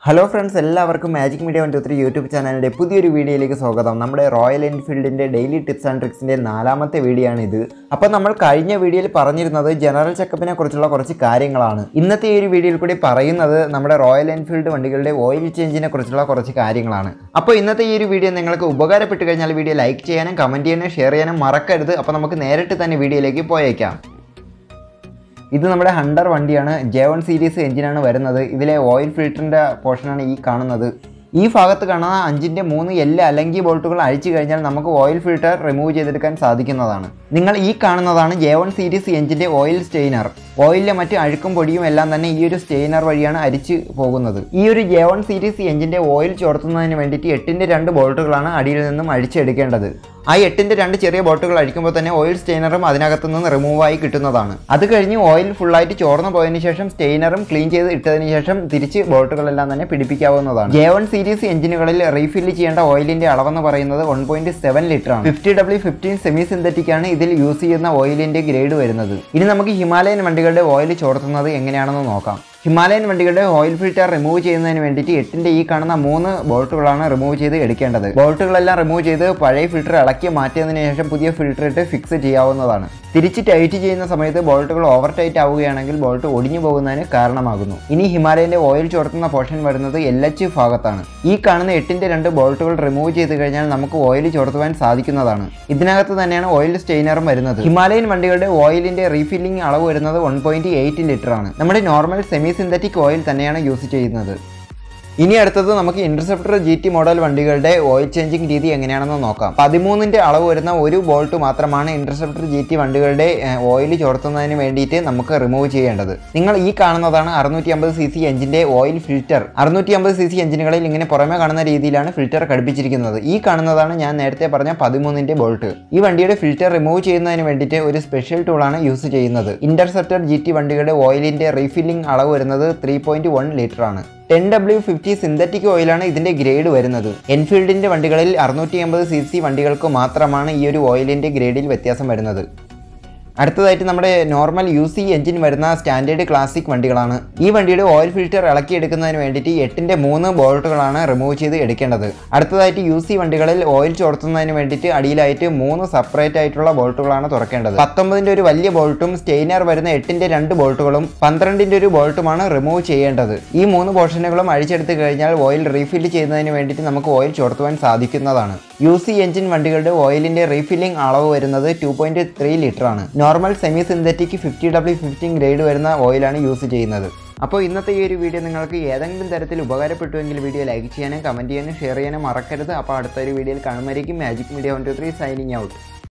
Hello friends, എല്ലാവർക്കും Magic Media 123 YouTube ചാനലിന്റെ പുതിയൊരു വീഡിയോയിലേക്ക് സ്വാഗതം. നമ്മുടെ റോയൽ എൻഫീൽഡിന്റെ ഡെയിലി ടിപ്സ് ആൻഡ് ട്രിക്സിന്റെ നാലാമത്തെ വീഡിയോ ആണ് ഇത്. അപ്പോൾ നമ്മൾ കഴിഞ്ഞ വീഡിയോയിൽ പറഞ്ഞിരുന്നത് ജനറൽ ചെക്കപ്പിനെ കുറിച്ചുള്ള കുറച്ച് കാര്യങ്ങളാണ്. ഇന്നത്തെ ഈ ഒരു വീഡിയോയിൽ കൂടി പറയുന്നത് നമ്മുടെ റോയൽ എൻഫീൽഡ് വണ്ടികളുടെ ഓയിൽ ചേഞ്ചിനെ കുറിച്ചുള്ള കുറച്ച് കാര്യങ്ങളാണ്. അപ്പോൾ ഇന്നത്തെ ഈ ഒരു വീഡിയോ നിങ്ങൾക്ക് ഉപകാരപ്പെട്ടു കഴിഞ്ഞാൽ വീഡിയോ ലൈക്ക് ചെയ്യാനും കമന്റ് ചെയ്യാനും ഷെയർ ചെയ്യാനും മറക്കരുത്. അപ്പോൾ നമുക്ക് നേരിട്ട് തന്നെ വീഡിയോയിലേക്ക് പോയേക്കാം. ഇത് നമ്മുടെ ഹണ്ടർ വണ്ടിയാണ്. J1 സീരീസ് എഞ്ചിനാണ് വരുന്നത്. ഇതിലെ ഓയിൽ ഫിൽറ്ററിൻ്റെ പോർഷനാണ് ഈ കാണുന്നത്. ഈ ഭാഗത്ത് കാണുന്ന 5ന്റെ 3 എല്ല് അല്ലെങ്കിൽ ബോൾട്ടുകൾ അഴിച്ചു കഴിഞ്ഞാൽ നമുക്ക് ഓയിൽ ഫിൽറ്റർ റിമൂവ് ചെയ്തെടുക്കാൻ സാധിക്കുന്നതാണ്. നിങ്ങൾ ഈ കാണുന്നതാണ് J1 സീരീസ് എഞ്ചിൻ്റെ ഓയിൽ സ്റ്റെയിനർ. ഓയിലിലെ മറ്റ് അഴുക്കും പൊടിയും എല്ലാം തന്നെ ഈ ഒരു സ്റ്റെയിനർ വഴിയാണ് അരിച്ച് പോകുന്നത്. ഈ ഒരു J1 സീരീസ് എഞ്ചിൻ്റെ ഓയിൽ ചോർത്തുന്നതിന് വേണ്ടിയിട്ട് 8ന്റെ 2 ബോൾട്ടുകളാണ് അടിയിൽ നിന്നും അഴിച്ചെടുക്കേണ്ടത്. ആ 8ന്റെ 2 ചെറിയ ബോട്ടുകൾ അടിക്കുമ്പോൾ തന്നെ ഓയിൽ സ്റ്റെയിനറും അതിനകത്തു നിന്ന് റിമൂവ് ആയി കിട്ടുന്നതാണ്. അത് കഴിഞ്ഞ് ഓയിൽ ഫുള്ളായിട്ട് ചോർന്നു പോയതിനു ശേഷം സ്റ്റെയിനറും ക്ലീൻ ചെയ്ത് ഇട്ടതിന് ശേഷം തിരിച്ച് ബോട്ടുകളെല്ലാം തന്നെ പിടിപ്പിക്കാവുന്നതാണ്. J1 സീരീസ് എഞ്ചിനുകളിൽ റീഫില്ല് ചെയ്യേണ്ട ഓയിലിന്റെ അളവെന്ന് പറയുന്നത് 1.7 ലിറ്റർ ആണ്. 50W15 സെമി സിന്തറ്റിക് ആണ് ഇതിൽ യൂസ് ചെയ്യുന്ന ഓയിലിന്റെ ഗ്രേഡ് വരുന്നത്. ഇനി നമുക്ക് ഹിമാലയൻ വണ്ടികളുടെ ഓയിൽ ചോർത്തുന്നത് എങ്ങനെയാണെന്ന് നോക്കാം. ഹിമാലയൻ വണ്ടികളുടെ ഓയിൽ ഫിൽറ്റർ റിമൂവ് ചെയ്യുന്നതിന് വേണ്ടിയിട്ട് 8ന്റെ ഈ കാണുന്ന 3 ബോൾട്ടുകളാണ് റിമൂവ് ചെയ്ത് എടുക്കേണ്ടത്. ബോൾട്ടുകളെല്ലാം റിമൂവ് ചെയ്ത് പഴയ ഫിൽറ്റർ ഇളക്കി മാറ്റിയതിനു ശേഷം പുതിയ ഫിൽറ്റർ ഇട്ട് ഫിക്സ് ചെയ്യാവുന്നതാണ്. തിരിച്ച് ടൈറ്റ് ചെയ്യുന്ന സമയത്ത് ബോൾട്ടുകൾ ഓവർ ടൈറ്റ് ആവുകയാണെങ്കിൽ ബോൾട്ട് ഒടിഞ്ഞു പോകുന്നതിന് കാരണമാകുന്നു. ഇനി ഹിമാലയന്റെ ഓയിൽ ചോർത്തുന്ന പോർഷൻ വരുന്നത് LH ഭാഗത്താണ്. ഈ കാണുന്ന 8ന്റെ 2 ബോൾട്ടുകൾ റിമൂവ് ചെയ്ത് കഴിഞ്ഞാൽ നമുക്ക് ഓയിൽ ചോർത്തുവാൻ സാധിക്കുന്നതാണ്. ഇതിനകത്ത് തന്നെയാണ് ഓയിൽ സ്റ്റെയിനറും വരുന്നത്. ഹിമാലയൻ വണ്ടികളുടെ ഓയിലിന്റെ റീഫില്ലിംഗ് അളവ് വരുന്നത് 1.8 ലിറ്റർ ആണ്. നമ്മുടെ നോർമൽ സെമി സിന്തറ്റിക് ഓയിൽ തന്നെയാണ് യൂസ് ചെയ്യുന്നത്. ഇനി അടുത്തത് നമുക്ക് ഇന്റർസെപ്റ്റർ GT മോഡൽ വണ്ടികളുടെ ഓയിൽ ചേഞ്ചിങ് രീതി എങ്ങനെയാണെന്ന് നോക്കാം. 13ന്റെ അളവ് വരുന്ന ഒരു ബോൾട്ട് മാത്രമാണ് ഇന്റർസെപ്റ്റർ GT വണ്ടികളുടെ ഓയിൽ ചോർത്തുന്നതിന് വേണ്ടിയിട്ട് നമുക്ക് റിമൂവ് ചെയ്യേണ്ടത്. നിങ്ങൾ ഈ കാണുന്നതാണ് 650cc എഞ്ചിന്റെ ഓയിൽ ഫിൽറ്റർ. 650cc എഞ്ചിനുകളിൽ ഇങ്ങനെ പുറമെ കാണുന്ന രീതിയിലാണ് ഫിൽറ്റർ ഘടിപ്പിച്ചിരിക്കുന്നത്. ഈ കാണുന്നതാണ് ഞാൻ നേരത്തെ പറഞ്ഞ 13ന്റെ ബോൾട്ട്. ഈ വണ്ടിയുടെ ഫിൽറ്റർ റിമൂവ് ചെയ്യുന്നതിന് വേണ്ടിയിട്ട് ഒരു സ്പെഷ്യൽ ടൂളാണ് യൂസ് ചെയ്യുന്നത്. ഇന്റർസെപ്റ്റർ GT വണ്ടികളുടെ ഓയിലിന്റെ റീഫില്ലിംഗ് അളവ് വരുന്നത് 3.1 ലിറ്റർ ആണ്. 10W50 സിന്തറ്റിക് ഓയിലാണ് ഇതിന്റെ ഗ്രേഡ് വരുന്നത്. എൻഫീൽഡിന്റെ വണ്ടികളിൽ 650cc വണ്ടികൾക്ക് മാത്രമാണ് ഈ ഒരു ഓയിലിന്റെ ഗ്രേഡിൽ വ്യത്യാസം വരുന്നത്. അടുത്തതായിട്ട് നമ്മുടെ നോർമൽ UC എഞ്ചിൻ വരുന്ന സ്റ്റാൻഡേർഡ് ക്ലാസിക് വണ്ടികളാണ്. ഈ വണ്ടിയുടെ ഓയിൽ ഫിൽറ്റർ ഇളക്കിയെടുക്കുന്നതിന് വേണ്ടിയിട്ട് 8ന്റെ 3 ബോൾട്ടുകളാണ് റിമൂവ് ചെയ്ത് എടുക്കേണ്ടത്. അടുത്തതായിട്ട് UC വണ്ടികളിൽ ഓയിൽ ചോർത്തുന്നതിന് വേണ്ടിയിട്ട് അടിയിലായിട്ട് 3 സെപ്പറേറ്റ് ആയിട്ടുള്ള ബോൾട്ടുകളാണ് തുറക്കേണ്ടത്. 19ന്റെ ഒരു വലിയ ബോൾട്ടും സ്റ്റെയിനർ വരുന്ന 8ന്റെ 2 ബോൾട്ടുകളും 12ന്റെ ഒരു ബോൾട്ടുമാണ് റിമൂവ് ചെയ്യേണ്ടത്. ഈ 3 പോർഷനുകളും അഴിച്ചെടുത്ത് കഴിഞ്ഞാൽ ഓയിൽ റീഫില്ല് ചെയ്യുന്നതിന് വേണ്ടിയിട്ട് നമുക്ക് ഓയിൽ ചോർത്തുവാൻ സാധിക്കുന്നതാണ്. UC എഞ്ചിൻ വണ്ടികളുടെ ഓയിലിന്റെ റീഫില്ലിംഗ് അളവ് വരുന്നത് 2.3 ലിറ്റർ ആണ്. Normal semi synthetic 50W15 grade വരുന്ന ഓയിലാണ് യൂസ് ചെയ്യുന്നത്. അപ്പോൾ ഇന്നത്തെ ഈ ഒരു വീഡിയോ നിങ്ങൾക്ക് ഏതെങ്കിലും തരത്തിൽ ഉപകാരപ്പെട്ടുവെങ്കിൽ വീഡിയോ ലൈക്ക് ചെയ്യാനും കമൻറ്റ് ചെയ്യാനും ഷെയർ ചെയ്യാനും മറക്കരുത്. അപ്പോൾ അടുത്തൊരു വീഡിയോയിൽ കാണുമായിരിക്കും. Magic media 123 signing out.